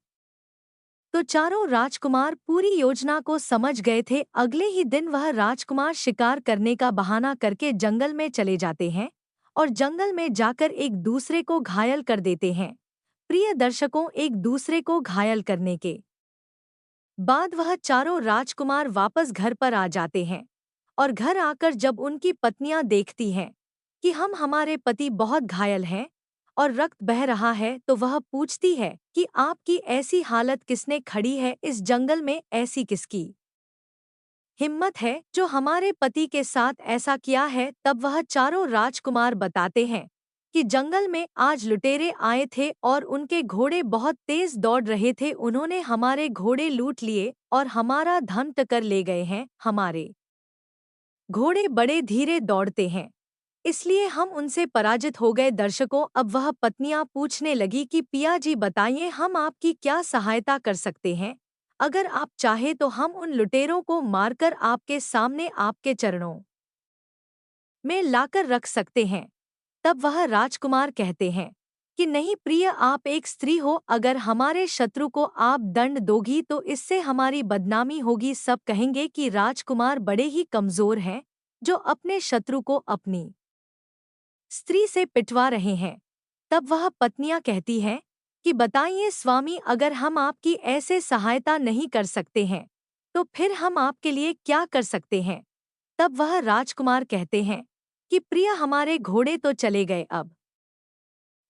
तो चारों राजकुमार पूरी योजना को समझ गए थे। अगले ही दिन वह राजकुमार शिकार करने का बहाना करके जंगल में चले जाते हैं और जंगल में जाकर एक दूसरे को घायल कर देते हैं। प्रिय दर्शकों, एक दूसरे को घायल करने के बाद वह चारों राजकुमार वापस घर पर आ जाते हैं और घर आकर जब उनकी पत्नियां देखती हैं कि हम हमारे पति बहुत घायल हैं और रक्त बह रहा है तो वह पूछती है कि आपकी ऐसी हालत किसने खड़ी है इस जंगल में, ऐसी किसकी हिम्मत है जो हमारे पति के साथ ऐसा किया है। तब वह चारों राजकुमार बताते हैं कि जंगल में आज लुटेरे आए थे और उनके घोड़े बहुत तेज दौड़ रहे थे, उन्होंने हमारे घोड़े लूट लिए और हमारा धन कर ले गए हैं। हमारे घोड़े बड़े धीरे दौड़ते हैं, इसलिए हम उनसे पराजित हो गए। दर्शकों, अब वह पत्नियां पूछने लगी कि पिया जी बताइए, हम आपकी क्या सहायता कर सकते हैं? अगर आप चाहे तो हम उन लुटेरों को मारकर आपके सामने आपके चरणों में लाकर रख सकते हैं। तब वह राजकुमार कहते हैं कि नहीं प्रिय, आप एक स्त्री हो, अगर हमारे शत्रु को आप दंड दोगी तो इससे हमारी बदनामी होगी। सब कहेंगे कि राजकुमार बड़े ही कमजोर हैं जो अपने शत्रु को अपनी स्त्री से पिटवा रहे हैं। तब वह पत्नियां कहती हैं कि बताइए स्वामी, अगर हम आपकी ऐसे सहायता नहीं कर सकते हैं तो फिर हम आपके लिए क्या कर सकते हैं? तब वह राजकुमार कहते हैं कि प्रिय, हमारे घोड़े तो चले गए, अब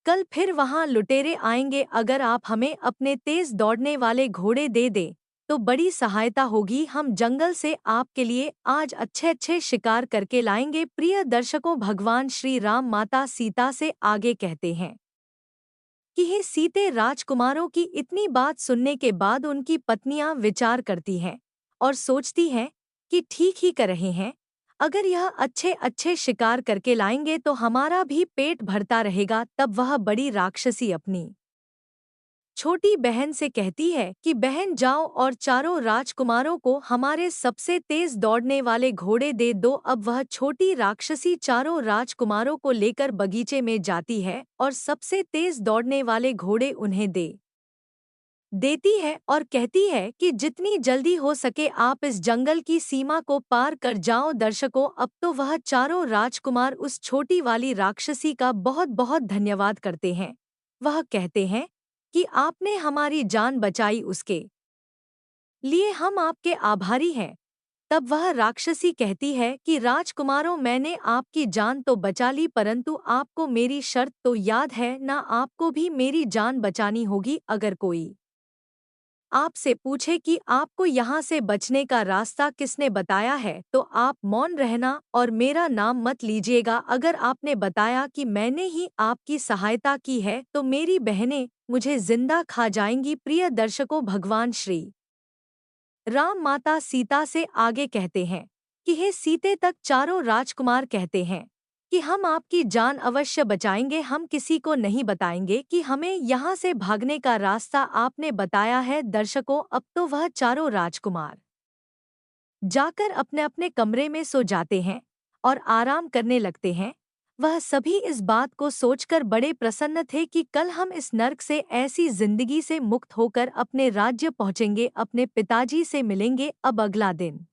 कल फिर वहां लुटेरे आएंगे, अगर आप हमें अपने तेज दौड़ने वाले घोड़े दे दें तो बड़ी सहायता होगी। हम जंगल से आपके लिए आज अच्छे अच्छे शिकार करके लाएंगे। प्रिय दर्शकों, भगवान श्री राम माता सीता से आगे कहते हैं कि हे सीते, राजकुमारों की इतनी बात सुनने के बाद उनकी पत्नियां विचार करती हैं और सोचती हैं कि ठीक ही कर रहे हैं, अगर यह अच्छे अच्छे शिकार करके लाएंगे तो हमारा भी पेट भरता रहेगा। तब वह बड़ी राक्षसी अपनी छोटी बहन से कहती है कि बहन जाओ और चारों राजकुमारों को हमारे सबसे तेज दौड़ने वाले घोड़े दे दो। अब वह छोटी राक्षसी चारों राजकुमारों को लेकर बगीचे में जाती है और सबसे तेज दौड़ने वाले घोड़े उन्हें दे देती है और कहती है कि जितनी जल्दी हो सके आप इस जंगल की सीमा को पार कर जाओ। दर्शकों, अब तो वह चारों राजकुमार उस छोटी वाली राक्षसी का बहुत बहुत धन्यवाद करते हैं। वह कहते हैं कि आपने हमारी जान बचाई, उसके लिए हम आपके आभारी हैं। तब वह राक्षसी कहती है कि राजकुमारों, मैंने आपकी जान तो बचा ली, परंतु आपको मेरी शर्त तो याद है ना? आपको भी मेरी जान बचानी होगी। अगर कोई आपसे पूछे कि आपको यहाँ से बचने का रास्ता किसने बताया है, तो आप मौन रहना और मेरा नाम मत लीजिएगा। अगर आपने बताया कि मैंने ही आपकी सहायता की है, तो मेरी बहनें मुझे जिंदा खा जाएंगी। प्रिय दर्शकों, भगवान श्री राम माता सीता से आगे कहते हैं कि हे सीते, तक चारों राजकुमार कहते हैं कि हम आपकी जान अवश्य बचाएंगे। हम किसी को नहीं बताएंगे कि हमें यहाँ से भागने का रास्ता आपने बताया है। दर्शकों, अब तो वह चारों राजकुमार जाकर अपने अपने कमरे में सो जाते हैं और आराम करने लगते हैं। वह सभी इस बात को सोचकर बड़े प्रसन्न थे कि कल हम इस नर्क से, ऐसी जिंदगी से मुक्त होकर अपने राज्य पहुंचेंगे, अपने पिताजी से मिलेंगे। अब अगला दिन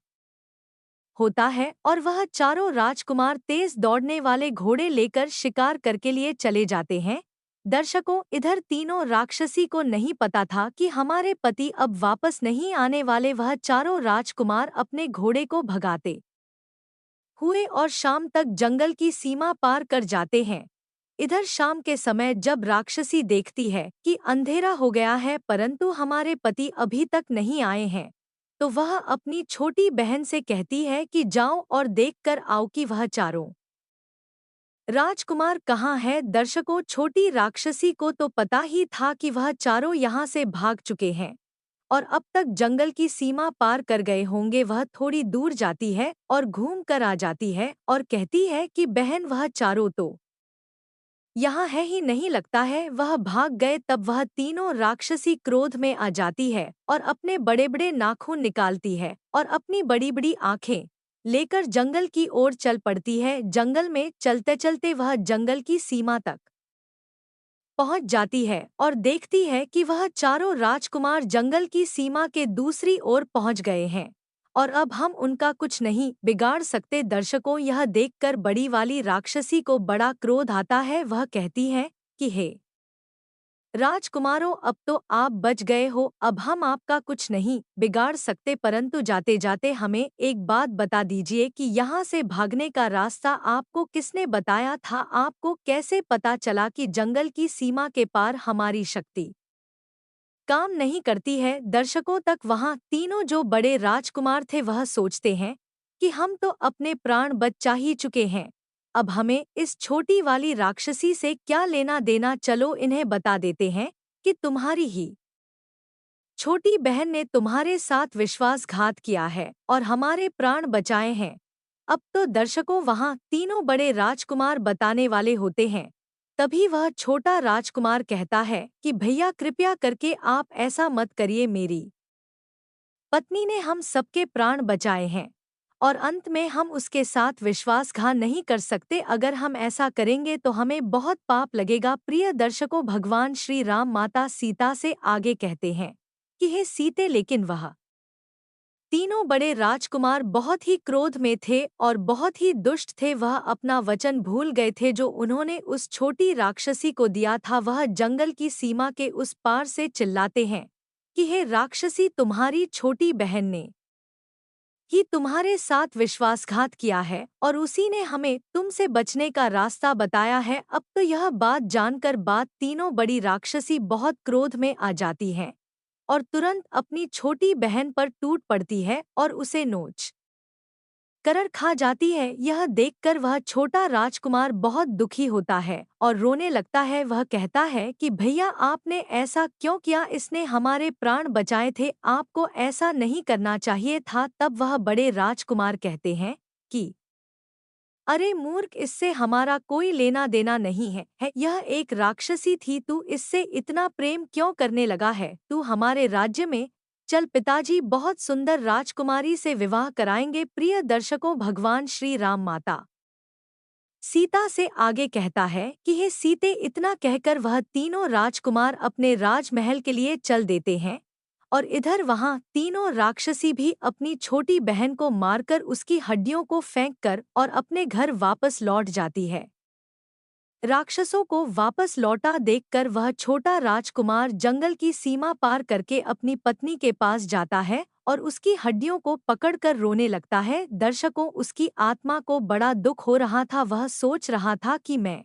होता है और वह चारों राजकुमार तेज दौड़ने वाले घोड़े लेकर शिकार करके लिए चले जाते हैं। दर्शकों, इधर तीनों राक्षसी को नहीं पता था कि हमारे पति अब वापस नहीं आने वाले। वह चारों राजकुमार अपने घोड़े को भगाते हुए और शाम तक जंगल की सीमा पार कर जाते हैं। इधर शाम के समय जब राक्षसी देखती है कि अंधेरा हो गया है परंतु हमारे पति अभी तक नहीं आए हैं, तो वह अपनी छोटी बहन से कहती है कि जाओ और देख कर आओ कि वह चारों राजकुमार कहाँ है। दर्शकों, छोटी राक्षसी को तो पता ही था कि वह चारों यहाँ से भाग चुके हैं और अब तक जंगल की सीमा पार कर गए होंगे। वह थोड़ी दूर जाती है और घूम कर आ जाती है और कहती है कि बहन, वह चारों तो यहाँ है ही नहीं, लगता है वह भाग गए। तब वह तीनों राक्षसी क्रोध में आ जाती है और अपने बड़े बड़े नाखून निकालती है और अपनी बड़ी बड़ी आंखें लेकर जंगल की ओर चल पड़ती है। जंगल में चलते चलते वह जंगल की सीमा तक पहुंच जाती है और देखती है कि वह चारों राजकुमार जंगल की सीमा के दूसरी ओर पहुंच गए हैं और अब हम उनका कुछ नहीं बिगाड़ सकते। दर्शकों, यह देखकर बड़ी वाली राक्षसी को बड़ा क्रोध आता है। वह कहती है कि हे राजकुमारों, अब तो आप बच गए हो, अब हम आपका कुछ नहीं बिगाड़ सकते, परंतु जाते जाते हमें एक बात बता दीजिए कि यहाँ से भागने का रास्ता आपको किसने बताया था? आपको कैसे पता चला कि जंगल की सीमा के पार हमारी शक्ति काम नहीं करती है? दर्शकों, तक वहाँ तीनों जो बड़े राजकुमार थे वह सोचते हैं कि हम तो अपने प्राण बचा ही चुके हैं, अब हमें इस छोटी वाली राक्षसी से क्या लेना देना। चलो इन्हें बता देते हैं कि तुम्हारी ही छोटी बहन ने तुम्हारे साथ विश्वासघात किया है और हमारे प्राण बचाए हैं। अब तो दर्शकों, वहाँ तीनों बड़े राजकुमार बताने वाले होते हैं। तभी वह छोटा राजकुमार कहता है कि भैया, कृपया करके आप ऐसा मत करिए, मेरी पत्नी ने हम सबके प्राण बचाए हैं और अंत में हम उसके साथ विश्वासघात नहीं कर सकते। अगर हम ऐसा करेंगे तो हमें बहुत पाप लगेगा। प्रिय दर्शकों, भगवान श्री राम माता सीता से आगे कहते हैं कि हे सीते, लेकिन वह तीनों बड़े राजकुमार बहुत ही क्रोध में थे और बहुत ही दुष्ट थे। वह अपना वचन भूल गए थे जो उन्होंने उस छोटी राक्षसी को दिया था। वह जंगल की सीमा के उस पार से चिल्लाते हैं कि हे राक्षसी, तुम्हारी छोटी बहन ने ही तुम्हारे साथ विश्वासघात किया है और उसी ने हमें तुमसे बचने का रास्ता बताया है। अब तो यह बात जानकर बात तीनों बड़ी राक्षसी बहुत क्रोध में आ जाती हैं और तुरंत अपनी छोटी बहन पर टूट पड़ती है और उसे नोच कर खा जाती है। यह देखकर वह छोटा राजकुमार बहुत दुखी होता है और रोने लगता है। वह कहता है कि भैया, आपने ऐसा क्यों किया? इसने हमारे प्राण बचाए थे, आपको ऐसा नहीं करना चाहिए था। तब वह बड़े राजकुमार कहते हैं कि अरे मूर्ख, इससे हमारा कोई लेना देना नहीं है, यह एक राक्षसी थी, तू इससे इतना प्रेम क्यों करने लगा है? तू हमारे राज्य में, चल पिताजी बहुत सुंदर राजकुमारी से विवाह कराएंगे। प्रिय दर्शकों, भगवान श्री राम माता सीता से आगे कहता है कि हे सीते, इतना कहकर वह तीनों राजकुमार अपने राजमहल के लिए चल देते हैं और इधर वहां तीनों राक्षसी भी अपनी छोटी बहन को मारकर उसकी हड्डियों को फेंककर और अपने घर वापस लौट जाती है। राक्षसों को वापस लौटा देखकर वह छोटा राजकुमार जंगल की सीमा पार करके अपनी पत्नी के पास जाता है और उसकी हड्डियों को पकड़कर रोने लगता है। दर्शकों, उसकी आत्मा को बड़ा दुख हो रहा था। वह सोच रहा था कि मैं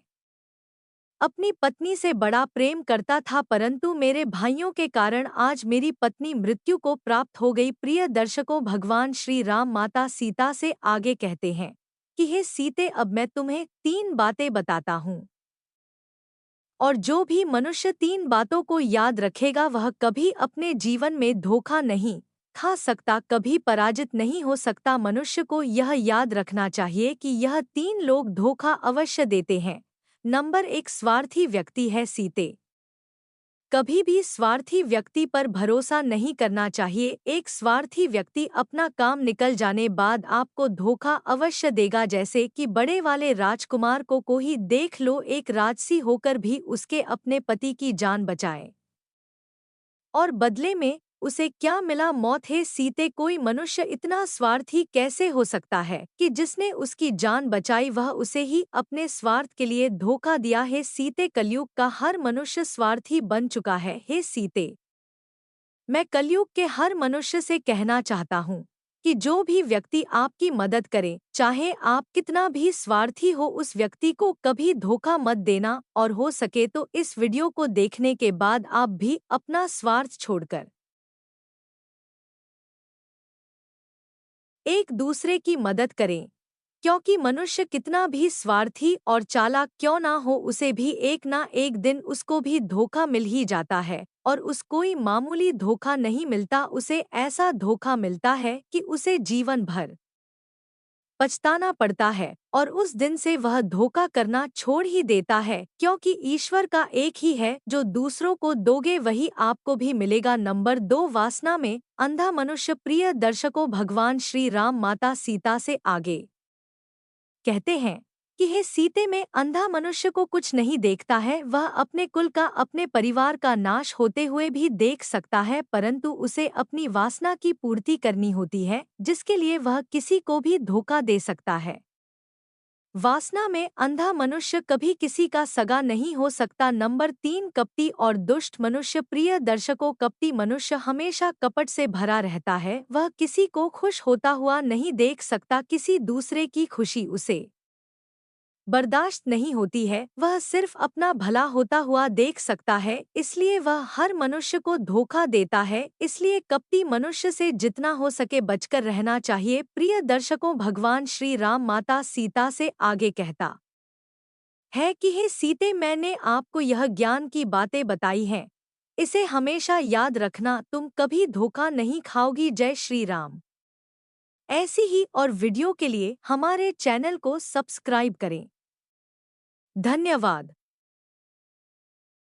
अपनी पत्नी से बड़ा प्रेम करता था, परंतु मेरे भाइयों के कारण आज मेरी पत्नी मृत्यु को प्राप्त हो गई। प्रिय दर्शकों, भगवान श्री राम माता सीता से आगे कहते हैं कि हे सीते, अब मैं तुम्हें 3 बातें बताता हूँ और जो भी मनुष्य 3 बातों को याद रखेगा वह कभी अपने जीवन में धोखा नहीं खा सकता, कभी पराजित नहीं हो सकता। मनुष्य को यह याद रखना चाहिए कि यह 3 लोग धोखा अवश्य देते हैं। नंबर 1, स्वार्थी व्यक्ति है सीते। कभी भी स्वार्थी व्यक्ति पर भरोसा नहीं करना चाहिए। एक स्वार्थी व्यक्ति अपना काम निकल जाने बाद आपको धोखा अवश्य देगा, जैसे कि बड़े वाले राजकुमार को ही देख लो, एक राजसी होकर भी उसके अपने पति की जान बचाए और बदले में उसे क्या मिला? मौत। है सीते, कोई मनुष्य इतना स्वार्थी कैसे हो सकता है कि जिसने उसकी जान बचाई वह उसे ही अपने स्वार्थ के लिए धोखा दिया है? सीते, कलयुग का हर मनुष्य स्वार्थी बन चुका है। हे सीते, मैं कलयुग के हर मनुष्य से कहना चाहता हूँ कि जो भी व्यक्ति आपकी मदद करे, चाहे आप कितना भी स्वार्थी हो, उस व्यक्ति को कभी धोखा मत देना और हो सके तो इस वीडियो को देखने के बाद आप भी अपना स्वार्थ छोड़कर एक दूसरे की मदद करें, क्योंकि मनुष्य कितना भी स्वार्थी और चालाक क्यों ना हो, उसे भी एक ना एक दिन उसको भी धोखा मिल ही जाता है और उस कोई मामूली धोखा नहीं मिलता, उसे ऐसा धोखा मिलता है कि उसे जीवन भर पछताना पड़ता है और उस दिन से वह धोखा करना छोड़ ही देता है, क्योंकि ईश्वर का एक ही है, जो दूसरों को दोगे वही आपको भी मिलेगा। नंबर 2, वासना में अंधा मनुष्य। प्रिय दर्शकों, भगवान श्री राम माता सीता से आगे कहते हैं कि हे सीते, में अंधा मनुष्य को कुछ नहीं देखता है, वह अपने कुल का, अपने परिवार का नाश होते हुए भी देख सकता है, परंतु उसे अपनी वासना की पूर्ति करनी होती है, जिसके लिए वह किसी को भी धोखा दे सकता है। वासना में अंधा मनुष्य कभी किसी का सगा नहीं हो सकता। नंबर 3, कपटी और दुष्ट मनुष्य। प्रिय दर्शकों, कपटी मनुष्य हमेशा कपट से भरा रहता है, वह किसी को खुश होता हुआ नहीं देख सकता, किसी दूसरे की खुशी उसे बर्दाश्त नहीं होती है, वह सिर्फ अपना भला होता हुआ देख सकता है, इसलिए वह हर मनुष्य को धोखा देता है। इसलिए कपटी मनुष्य से जितना हो सके बचकर रहना चाहिए। प्रिय दर्शकों, भगवान श्री राम माता सीता से आगे कहता है कि हे सीते, मैंने आपको यह ज्ञान की बातें बताई हैं, इसे हमेशा याद रखना, तुम कभी धोखा नहीं खाओगी। जय श्री राम। ऐसी ही और वीडियो के लिए हमारे चैनल को सब्सक्राइब करें। धन्यवाद।